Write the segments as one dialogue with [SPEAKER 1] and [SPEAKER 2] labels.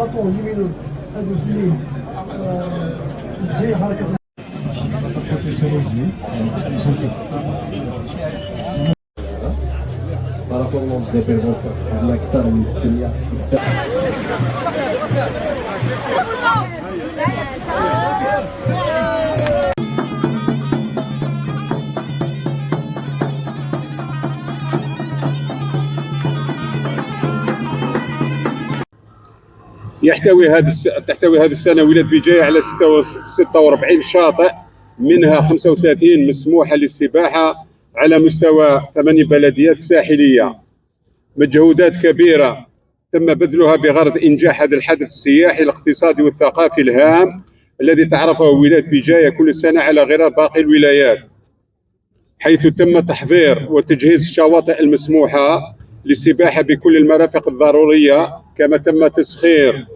[SPEAKER 1] باطون يمينون هادو اثنين مزيان حركه
[SPEAKER 2] بارافورمون ديبيرمون عندنا اكثر من 600.
[SPEAKER 3] تحتوي هذه السنة ولاية بجاية على 46 شاطئ، منها 35 مسموحة للسباحة على مستوى 8 بلديات ساحلية. مجهودات كبيرة تم بذلها بغرض إنجاح هذا الحدث السياحي الاقتصادي والثقافي الهام الذي تعرفه ولاية بجاية كل سنة على غرار باقي الولايات، حيث تم تحضير وتجهيز الشواطئ المسموحة للسباحة بكل المرافق الضرورية، كما تم تسخير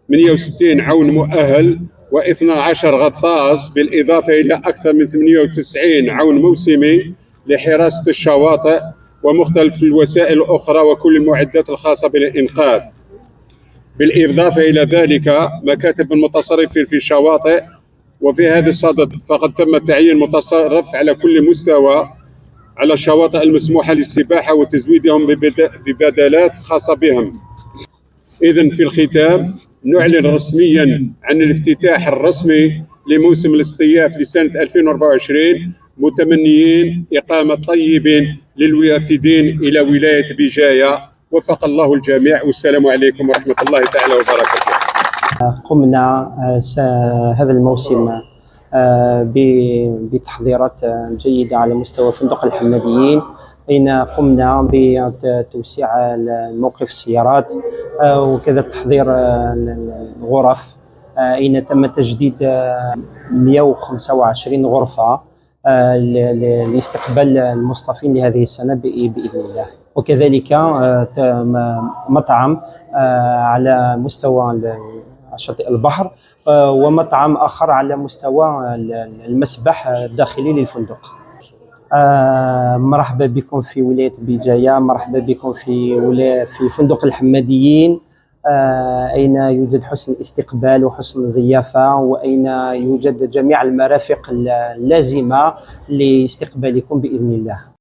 [SPEAKER 3] 160 عون مؤهل و12 غطاس، بالإضافة إلى أكثر من 98 عون موسمي لحراسة الشواطئ ومختلف الوسائل الأخرى وكل المعدات الخاصة بالإنقاذ. بالإضافة إلى ذلك مكاتب المتصرفين في الشواطئ. وفي هذا الصدد فقد تم تعيين متصرف على كل مستوى على الشواطئ المسموحة للسباحة وتزويدهم ببدلات خاصة بهم. إذن في الختام نعلن رسميا عن الافتتاح الرسمي لموسم الاصطياف لسنة 2024، متمنيين إقامة طيب للوافدين إلى ولاية بجاية. وفق الله الجميع، والسلام عليكم ورحمة الله تعالى وبركاته.
[SPEAKER 4] قمنا هذا الموسم بتحضيرات جيدة على مستوى فندق الحماديين، أين قمنا بتوسيع موقف السيارات وكذا تحضير الغرف، أين تم تجديد 125 غرفة لاستقبال المصطفين لهذه السنة بإذن الله. وكذلك مطعم على مستوى شاطئ البحر، ومطعم آخر على مستوى المسبح الداخلي للفندق. مرحبا بكم في ولاية بجاية، مرحبا بكم في فندق الحماديين، أين يوجد حسن الاستقبال وحسن الضيافة، وأين يوجد جميع المرافق اللازمة لاستقبالكم بإذن الله.